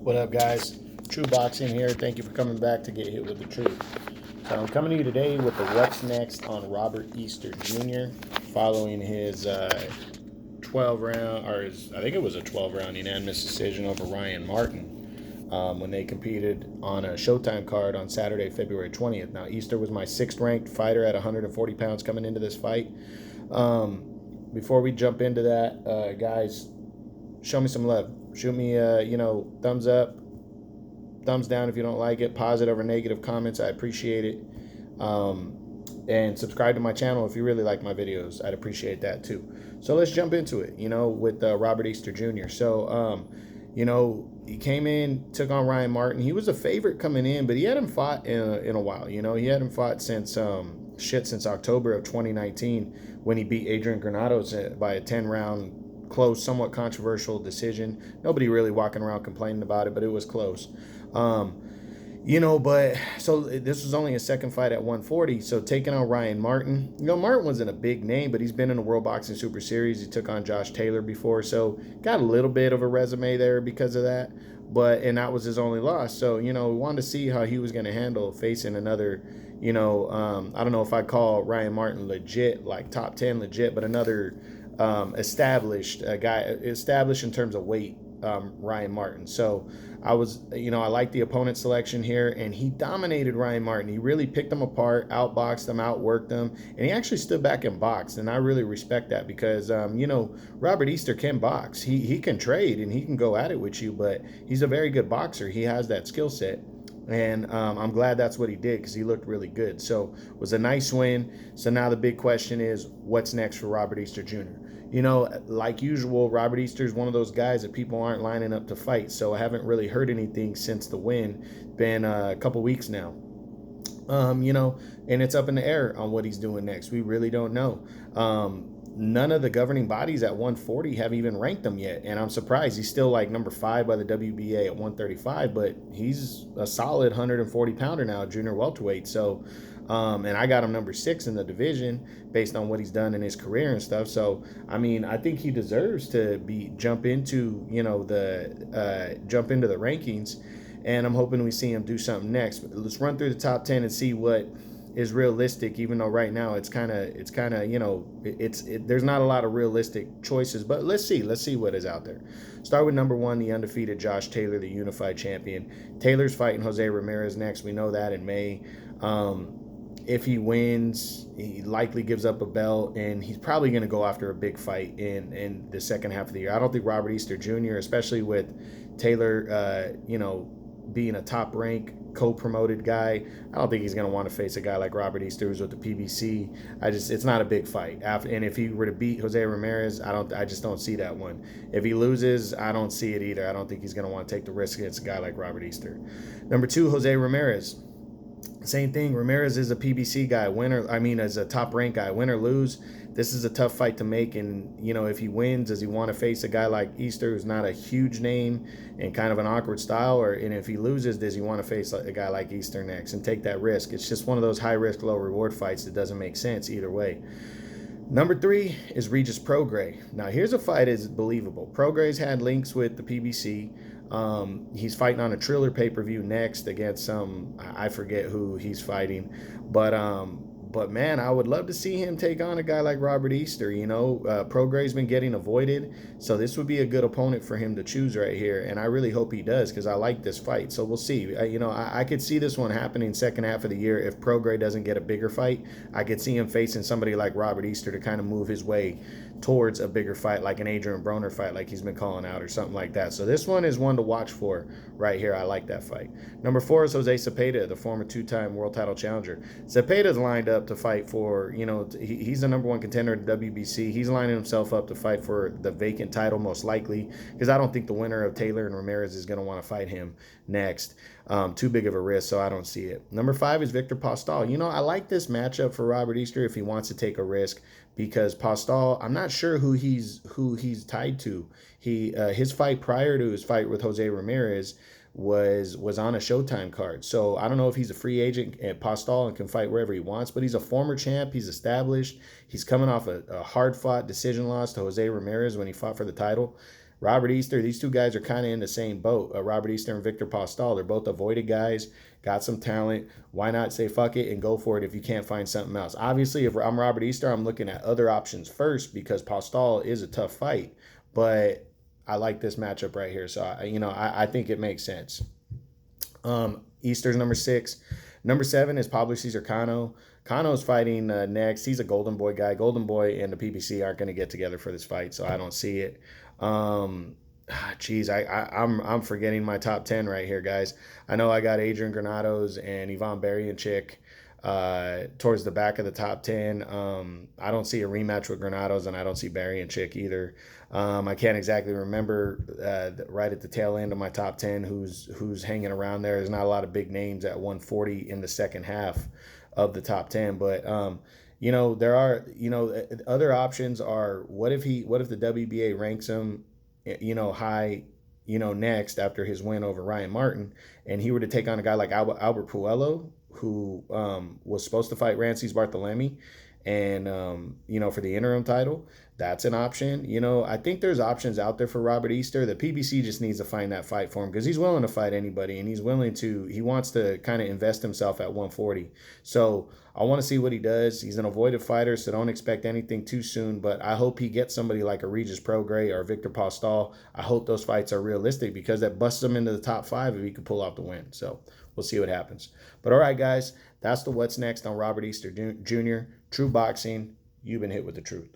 What up, guys? True Boxing here. Thank you for coming back to get hit with the truth. So I'm coming to you today with the what's next on Robert Easter Jr. following his 12 round, or I think it was a 12 round unanimous decision over Ryan Martin when they competed on a Showtime card on Saturday, February 20th. Now, Easter was my sixth ranked fighter at 140 pounds coming into this fight. Before we jump into that, guys, show me some love. Shoot me, thumbs up, thumbs down if you don't like it, positive or negative comments. I appreciate it. And subscribe to my channel if you really like my videos. I'd appreciate that too. So let's jump into it, with Robert Easter Jr. So, he came in, took on Ryan Martin. He was a favorite coming in, but he hadn't fought in a while. He hadn't fought since since October of 2019 when he beat Adrian Granados by a 10-round close, somewhat controversial decision. Nobody really walking around complaining about it, but it was close. But so this was only his second fight at 140. So taking on Ryan Martin, Martin wasn't a big name, but he's been in the World Boxing Super Series. He took on Josh Taylor before, so got a little bit of a resume there because of that. And that was his only loss. So, we wanted to see how he was going to handle facing another, I don't know if I'd call Ryan Martin legit, like top 10 legit, but another established guy, established in terms of weight, Ryan Martin. So I like the opponent selection here, and he dominated Ryan Martin. He really picked him apart, outboxed him, outworked him, and he actually stood back and boxed. And I really respect that because, Robert Easter can box. He can trade and he can go at it with you, but he's a very good boxer. He has that skill set. And I'm glad that's what he did because he looked really good. So it was a nice win. So now the big question is, what's next for Robert Easter Jr.? Like usual, Robert Easter is one of those guys that people aren't lining up to fight. So I haven't really heard anything since the win. Been a couple weeks now. And it's up in the air on what he's doing next. We really don't know. None of the governing bodies at 140 have even ranked him yet, and I'm surprised. He's still like number 5 by the WBA at 135, but he's a solid 140 pounder now, junior welterweight. So, and I got him number 6 in the division based on what he's done in his career and stuff. So, I mean, I think he deserves to jump into the rankings, and I'm hoping we see him do something next. But let's run through the top 10 and see what is realistic, even though right now it's kind of there's not a lot of realistic choices, but let's see what is out there. Start with number 1, the undefeated Josh Taylor, the unified champion. Taylor's fighting Jose Ramirez next. We know that in May. If he wins, he likely gives up a belt, and he's probably going to go after a big fight in the second half of the year. I don't think Robert Easter Jr., especially with Taylor, being a top rank co-promoted guy, I don't think he's going to want to face a guy like Robert Easter who's with the PBC. It's not a big fight. And if he were to beat Jose Ramirez, I just don't see that one. If he loses, I don't see it either. I don't think he's going to want to take the risk against a guy like Robert Easter. Number 2, Jose Ramirez. Same thing. Ramirez is a PBC guy. As a top rank guy. Win or lose, this is a tough fight to make. And, if he wins, does he want to face a guy like Easter who's not a huge name and kind of an awkward style? And if he loses, does he want to face a guy like Easter next and take that risk? It's just one of those high risk, low reward fights that doesn't make sense either way. Number 3 is Regis Prograis. Now, here's a fight is believable. Prograis had links with the PBC. He's fighting on a Triller pay-per-view next against I forget who he's fighting, but man, I would love to see him take on a guy like Robert Easter. Prograis's been getting avoided, so this would be a good opponent for him to choose right here, and I really hope he does because I like this fight. So we'll see. I could see this one happening second half of the year if Prograis doesn't get a bigger fight. I could see him facing somebody like Robert Easter to kind of move his way towards a bigger fight, like an Adrian Broner fight, like he's been calling out, or something like that. So this one is one to watch for right here. I like that fight. Number 4 is Jose Sapeda, the former 2-time world title challenger. Sapeda's lined up to fight for, he's the number 1 contender in WBC. He's lining himself up to fight for the vacant title, most likely, because I don't think the winner of Taylor and Ramirez is going to want to fight him next. Too big of a risk, so I don't see it. Number 5 is Victor Postol. I like this matchup for Robert Easter if he wants to take a risk, because Postol, I'm not sure who he's tied to. His fight prior to his fight with Jose Ramirez was on a Showtime card. So I don't know if he's a free agent at Postol and can fight wherever he wants, but he's a former champ. He's established. He's coming off a hard-fought decision loss to Jose Ramirez when he fought for the title. Robert Easter, these two guys are kind of in the same boat. Robert Easter and Victor Postol, they're both avoided guys, got some talent. Why not say fuck it and go for it if you can't find something else? Obviously, if I'm Robert Easter, I'm looking at other options first because Postol is a tough fight. But I like this matchup right here. So, I think it makes sense. Easter's number 6. Number 7 is Pablo Cesar Cano. Cano's fighting next. He's a Golden Boy guy. Golden Boy and the PBC aren't going to get together for this fight, so I don't see it. I'm forgetting my top 10 right here, guys. I know I got Adrian Granados and Ivan Barianchik towards the back of the top 10. I don't see a rematch with Granados, and I don't see Barianchik either. I can't exactly remember right at the tail end of my top 10 who's hanging around there. There's not a lot of big names at 140 in the second half of the top 10, but there are, other options are what if the WBA ranks him, high, next after his win over Ryan Martin, and he were to take on a guy like Albert Puello, who was supposed to fight Rances Barthelemy, and for the interim title. That's an option. I think there's options out there for Robert Easter. The PBC just needs to find that fight for him because he's willing to fight anybody, and he wants to kind of invest himself at 140. So I want to see what he does. He's an avoided fighter, so don't expect anything too soon, but I hope he gets somebody like a Regis Prograis or Victor Postol. I hope those fights are realistic because that busts him into the top 5 if he could pull off the win. So we'll see what happens. But all right, guys, that's the What's Next on Robert Easter Jr. True Boxing. You've been hit with the truth.